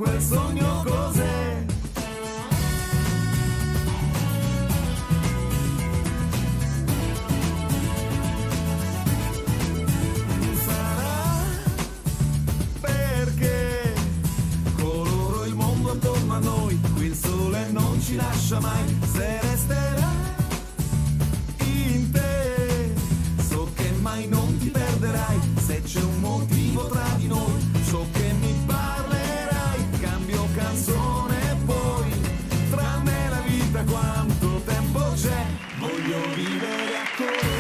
quel sogno cos'è? Sarà perché coloro il mondo attorno a noi, qui il sole non ci lascia mai, se resterà in te, so che mai non ti perderai, se c'è un motivo tra di noi, so che mi parlerai, cambio canzone e poi, tra me e la vita quanto tempo c'è, voglio vivere a colori.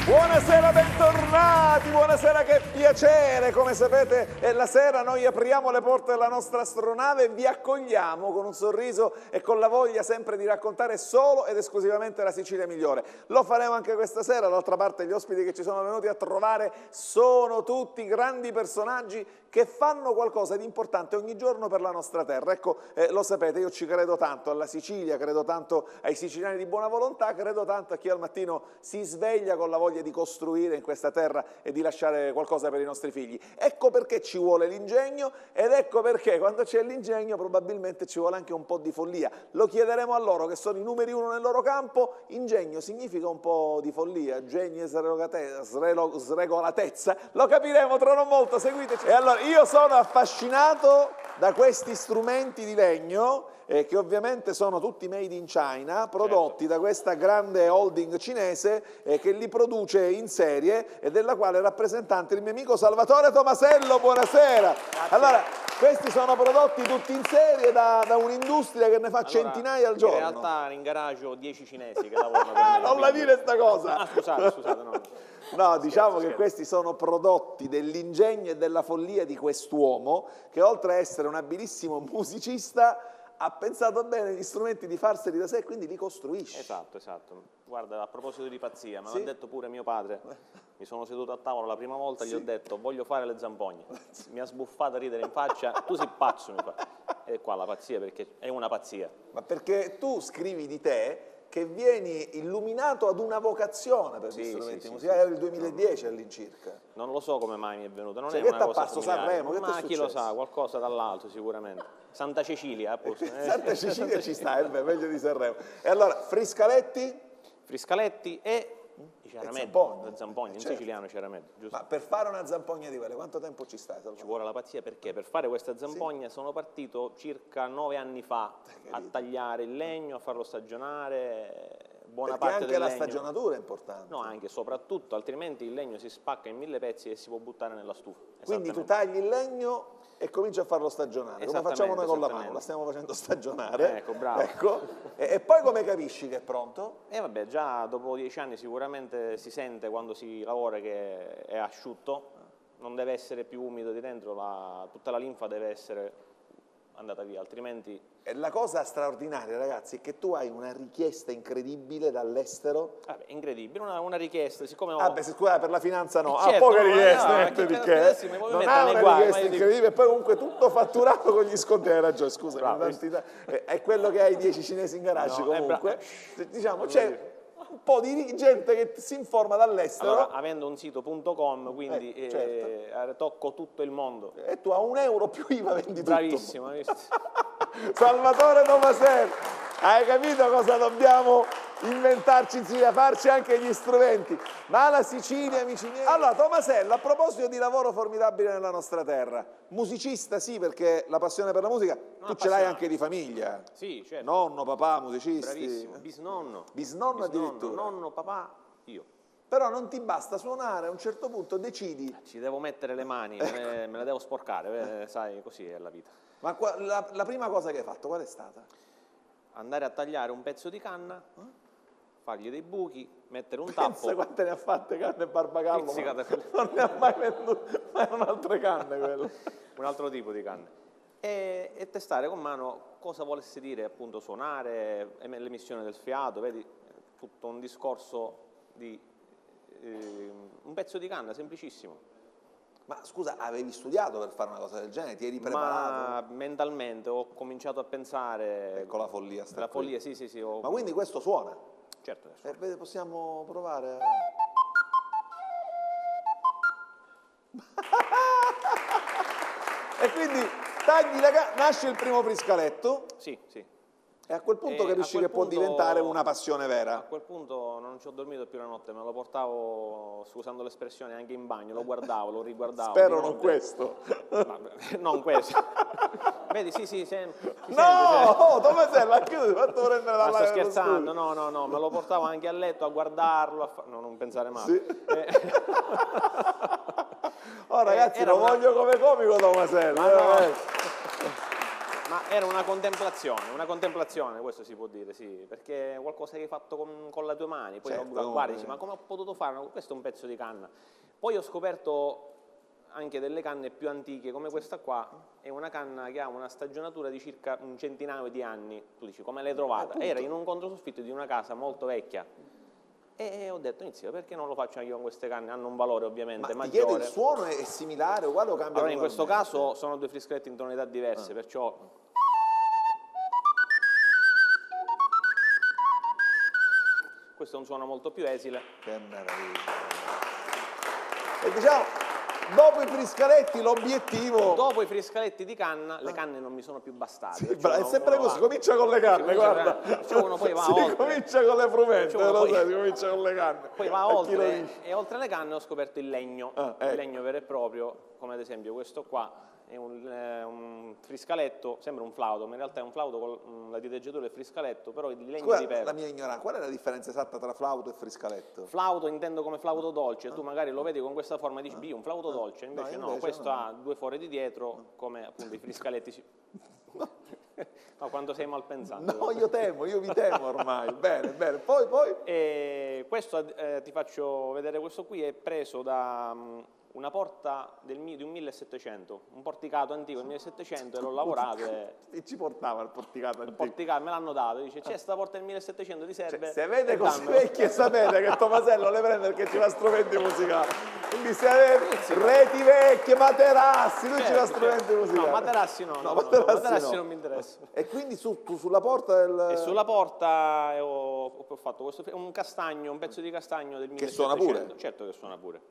Buonasera, bentornati, buonasera, che piacere. Come sapete è la sera, noi apriamo le porte della nostra astronave e vi accogliamo con un sorriso e con la voglia sempre di raccontare solo ed esclusivamente la Sicilia migliore. Lo faremo anche questa sera, d'altra parte gli ospiti che ci sono venuti a trovare sono tutti grandi personaggi che fanno qualcosa di importante ogni giorno per la nostra terra. Ecco, lo sapete, io ci credo tanto alla Sicilia, credo tanto ai siciliani di buona volontà, credo tanto a chi al mattino si sveglia con la voglia di costruire in questa terra e di lasciare qualcosa per i nostri figli. Ecco perché ci vuole l'ingegno ed ecco perché quando c'è l'ingegno probabilmente ci vuole anche un po' di follia. Lo chiederemo a loro che sono i numeri uno nel loro campo. Ingegno significa un po' di follia, genio e sregolatezza. Lo capiremo tra non molto, seguiteci. E allora io sono affascinato da questi strumenti di legno che ovviamente sono tutti made in China, prodotti da questa grande holding cinese che li produce in serie e della quale è rappresentante il mio amico Salvatore Tomasello. Buonasera. Grazie. Allora, questi sono prodotti tutti in serie da un'industria che ne fa centinaia al giorno. In realtà in garage ho 10 cinesi che lavorano per me. Non la dire sta cosa. Ah, scusate, no. No, diciamo che questi sono prodotti dell'ingegno e della follia di quest'uomo che oltre a essere un abilissimo musicista ha pensato bene gli strumenti di farseli da sé e quindi li costruisce. Esatto. Guarda, a proposito di pazzia, me l'ha detto pure mio padre. Mi sono seduto a tavola la prima volta e gli ho detto voglio fare le zampogne. Mi ha sbuffato a ridere in faccia, tu sei pazzo, mi fa. E qua la pazzia, perché è una pazzia. Ma perché tu scrivi di te che vieni illuminato ad una vocazione per gli strumenti musicali, era il 2010 all'incirca. Non lo so come mai mi è venuto, non Cioè, è che una t'ha cosa passo familiare. Sanremo, che Ma t'è chi lo successo? sa, qualcosa dall'alto sicuramente. Santa Cecilia, apposta. Santa Cecilia ci sta, è meglio di Sanremo. E allora, Friscaletti? Friscaletti e i ciarameddi, zampogne. le zampogne, in Certo. siciliano ciarameddi, giusto? Ma per fare una zampogna di quelle, quanto tempo ci stai? Ci vuole la pazzia perché per fare questa zampogna sono partito circa 9 anni fa a tagliare il legno, a farlo stagionare, buona Perché parte anche del la legno. stagionatura è importante. No, anche soprattutto, altrimenti il legno si spacca in 1000 pezzi e si può buttare nella stufa. Quindi tu Esattamente. tagli il legno e cominci a farlo stagionare, come facciamo noi con la mano, la stiamo facendo stagionare. Ecco, bravo. Ecco. E poi come capisci che è pronto? E vabbè, già dopo 10 anni sicuramente si sente quando si lavora che è asciutto, non deve essere più umido di dentro, tutta la linfa deve essere andata via, altrimenti... E la cosa straordinaria, ragazzi, è che tu hai una richiesta incredibile dall'estero. Vabbè, incredibile, una richiesta, siccome ho... Ah beh, scusa, per la finanza no. Certo, poche no, richieste, no, niente che di che. adesso mi vuoi Non mettere ha nei una guai, richiesta ma io dico- incredibile, e poi comunque tutto fatturato con gli sconti, hai ragione, scusa, Bravo, è quello che hai 10 cinesi in garage No, comunque. Diciamo, c'è un po' di gente che si informa dall'estero. Allora, avendo un sito.com, quindi certo. tocco tutto il mondo. E tu a €1 più IVA vendi tutto. Bravissimo, hai visto? Salvatore Tomasello, hai capito cosa dobbiamo inventarci insieme, farci anche gli strumenti? Ma la Sicilia, amici miei. Allora, Tomasello, a proposito di lavoro formidabile nella nostra terra, musicista sì, perché la passione per la musica tu ce l'hai anche di famiglia. Sì, certo. Nonno, papà, musicisti. Bravissimo, bisnonno. Bisnonno addirittura. Nonno, papà, io. Però non ti basta suonare, a un certo punto decidi. Ci devo mettere le mani, me le devo sporcare, sai, così è la vita. Ma la prima cosa che hai fatto qual è stata? Andare a tagliare un pezzo di canna, fargli dei buchi, mettere un Pensa tappo. quante ne ha fatte canne e barbagallo, Pizzicate. non ne ha mai venduto, ma erano altre canne quelle. Un altro tipo di canne. E testare con mano cosa volesse dire appunto suonare, l'emissione del fiato, vedi, tutto un discorso di un pezzo di canna semplicissimo. Ma scusa, avevi studiato per fare una cosa del genere? Ti eri preparato? Ma mentalmente ho cominciato a pensare... Ecco la follia. La follia, sì. Ma quindi questo suona? Certo. Possiamo provare? E quindi tagli la canna, nasce il primo friscaletto Sì, sì. e a quel punto E capisci a che quel può punto- diventare una passione A vera. quel punto non ci ho dormito più la notte, me lo portavo, scusando l'espressione, anche in bagno, lo guardavo, lo riguardavo. Spero di non notte. questo. Vabbè, non questo. Vedi, sì, sì, No, Tomasello, anche tu ti hai fatto prendere Ma dalla sto scherzando, no, me lo portavo anche a letto a guardarlo, no, non pensare male. Sì. Oh ragazzi, era lo una- voglio come comico Tomasello. Ma no. Ma era una contemplazione, questo si può dire, sì, perché è qualcosa che hai fatto con le tue mani, poi Certo, lo guardi e dici, ma come ho potuto fare? Questo è un pezzo di canna. Poi ho scoperto anche delle canne più antiche, come questa qua, è una canna che ha una stagionatura di circa un centinaio di anni. Tu dici, come l'hai trovata? Era in un controsoffitto di una casa molto vecchia. E ho detto, inizio, perché non lo faccio anche io con queste canne? Hanno un valore ovviamente Ma ti chiedo, maggiore. il suono è similare, uguale o cambia Allora, in questo totalmente? caso sono due frischeletti in tonalità diverse, perciò questo è un suono molto più esile. Che meraviglia. E diciamo, dopo i friscaletti l'obiettivo... Dopo i frischaletti di canna, le canne non mi sono più bastate. Sì, perciò è sempre uno così, va- comincia con le canne, comincia guarda. perciò uno poi va si oltre. comincia con le frumente, Perciò uno lo poi- sai, si comincia con le canne. Poi va A chi lo oltre, dice? e oltre le canne ho scoperto il legno, ecco. il legno vero e proprio, come ad esempio questo qua è un friscaletto, sembra un flauto, ma in realtà è un flauto con la diteggiatura del friscaletto, però di legno Scusa, di la pero. mia ignoranza, qual è la differenza esatta tra flauto e friscaletto? Flauto intendo come flauto dolce, tu magari lo vedi con questa forma e dici, un flauto dolce, invece no, invece questo no. ha due fori di dietro, come appunto i friscaletti. No, quando sei mal pensato. No, io vi temo ormai. Bene, bene. Poi? E questo, ti faccio vedere, questo qui è preso da una porta di un 1700, un porticato antico del 1700 e l'ho lavorato E ci portava il porticato il antico. porticato me l'hanno dato, dice c'è sta porta del 1700 ti serve? Se avete E cose dammelo. vecchie sapete che Tomasello le prende perché ci va strumenti musicali. Quindi se avete reti vecchie, materassi, lui ci va strumenti musicali. No, materassi no, materassi no. non mi interessa. E quindi sulla porta del... E sulla porta ho fatto questo, un castagno, un pezzo di castagno del 1700. Che suona pure? Certo che suona pure.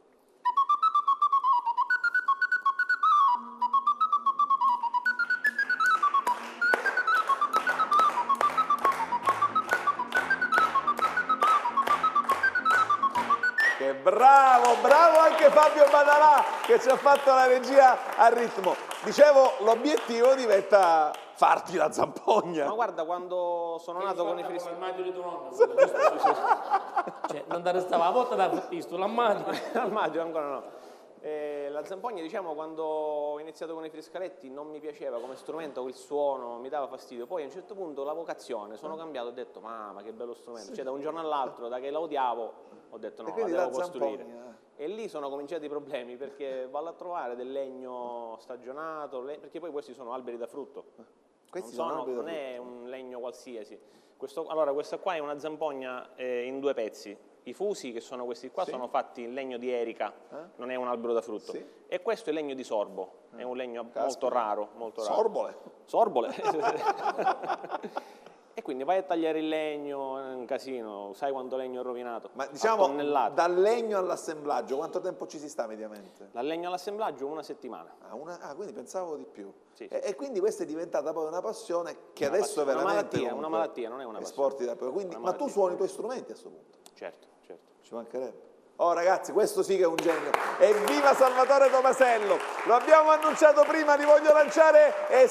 Che bravo, bravo anche Fabio Badalà che ci ha fatto la regia a ritmo. Dicevo, l'obiettivo diventa farti la zampogna. Ma guarda, quando sono nato con i Come il frischi... maggio di tuo nonno. Cioè, non ti restava la volta da fottisto, l'armadio. Armadio ancora no. La zampogna, diciamo, quando ho iniziato con i friscaletti non mi piaceva come strumento, il suono mi dava fastidio. Poi a un certo punto la vocazione, sono cambiato, ho detto ma che bello strumento. Cioè da un giorno all'altro, da che la odiavo, ho detto no, la quindi devo la costruire. zampogna. E lì sono cominciati i problemi perché vado a trovare del legno stagionato, perché poi questi sono alberi da frutto. Questi Non sono alberi da non è un legno qualsiasi. Allora, questa qua è una zampogna in due pezzi. I fusi, che sono questi qua, sono fatti in legno di erica, non è un albero da frutto. Sì. E questo è legno di sorbo, è un legno molto raro. Sorbole. Sorbole. E quindi vai a tagliare il legno, è un casino, sai quanto legno è rovinato? Ma A diciamo, tonnellate. dal legno all'assemblaggio, quanto tempo ci si sta mediamente? Dal legno all'assemblaggio una settimana. Quindi pensavo di più. Sì, sì. E quindi questa è diventata poi una passione che Una adesso passione, veramente... una comunque malattia, non è una esporti passione. quindi, Una ma tu malattia. suoni i tuoi strumenti a questo punto? Certo, certo. Ci mancherebbe. Oh ragazzi, questo sì che è un genio. Evviva Salvatore Tomasello! Lo abbiamo annunciato prima, li voglio lanciare e